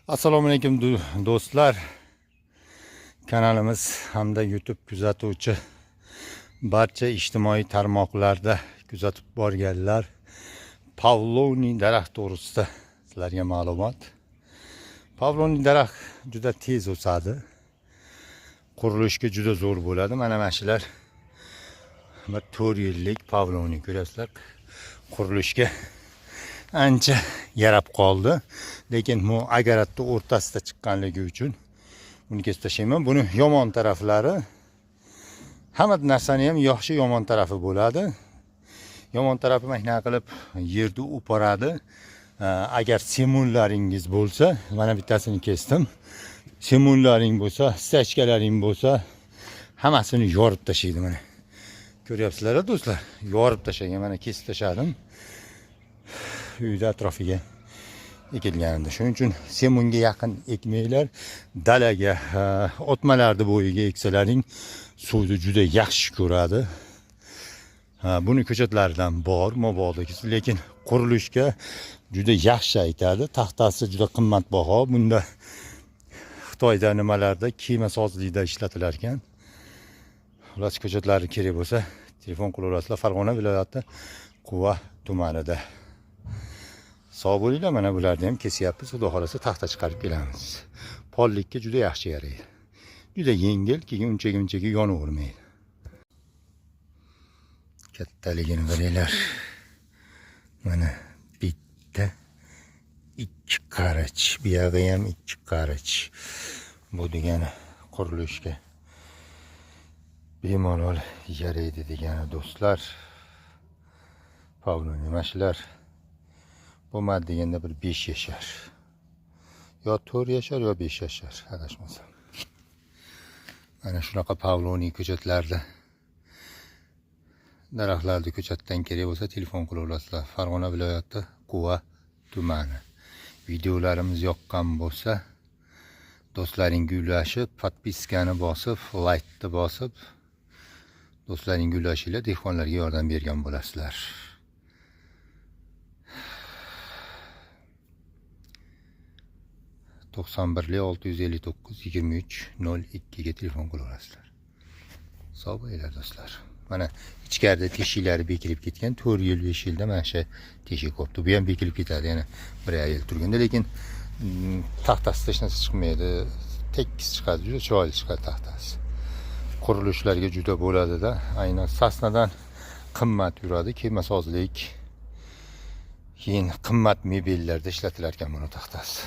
Assalomu alaykum do'stlar. Kanalimiz hamda YouTube kuzatuvchi barcha ijtimoiy tarmoqlarda kuzatib borganlar Pavloniy daraxt to'g'risida sizlarga ma'lumot. Pavloniy daraxt juda tez o'sadi. Qurilishga juda zo'r bo'ladi. Mana shular 4 yillik Pavloniy ko'rasizlar. Qurilishga ancha yarab qoldi, lekin bu agaratni o'rtasida chiqqanligi uchun buni kesib tashlayman. Buni yomon taraflari, hamma narsani ham yaxshi yomon tarafi bo'ladi. Yomon tarafi mana qilib yerni o'paradi. Agar semunlaringiz bo'lsa, mana bittasini kesdim. Semunlaring bo'lsa, stachkalaring bo'lsa, hammasini yorib tashlaydi mana. Ko'ryapsizlar do'stlar, yorib tashlagan, mana kesib tashladim. Uyda atrofiga ekilgandi. Shuning uchun semunga yaqin ekmanglar, dalaga, otmalarni bo'yiga eksalaring suvni juda yaxshi ko'radi. Buni ko'chatlaridan bor, mobodagi, lekin qurilishga juda yaxshi aytadi. Taxtasi juda qimmatbaho. Bunda Xitoyda nimalarda kema sozlikda ishlatilar ekan. Xullas ko'chatlari kerak bo'lsa, telefon qila olasizlar. Farg'ona viloyati Quva tumanida. Sog' bo'linglar, mana bularni ham kesyapmiz. Xudo xolasa taxta chiqarib kelamiz. Pollikka juda yaxshi yaraydi. Juda yengil, keyin unchaga yonavermaydi. Kattaligini qaranglar. Mana bitta 2 qarich, bu yerda ham 2 qarich. Bu degani qurilishga bemalol yaraydi degani do'stlar. Pavloniy mashlar bo'lmadi deganda bir 5 yashar. Yo 4 yashar, yo 5 yashar, adashmasam. Mana shunaqa Pavloniy ko'chatlarda daraxtlarni ko'chatdan kerak bo'lsa telefon qila olasizlar. Farg'ona viloyati Quva tumani. Videolarimiz yoqqan bo'lsa, do'stlaring gullashib, podpiskani bosib, like'ni bosib, do'stlaring gullashinglar, dehqonlarga yordam bergan bo'lasizlar. (91 659 23 02 ga telefon qila olasizlar. Sog' bo'linglar do'stlar. Mana ichkarida teshiklari bekilib ketgan, 4 yil 5 yilda mana shu teshik qopti. Bu ham bekilib ketadi, yana 1 yil turganda, lekin taxtasi hech narsa chiqmaydi. Tekis chiqadi, juda chiroyli chiqadi taxtasi. Qurilishlarga juda bo'ladi-da. Aynan sasnadan qimmat yuradi, kemasozlik, keyin qimmat mebellarda ishlatilar ekan buni taxtasi.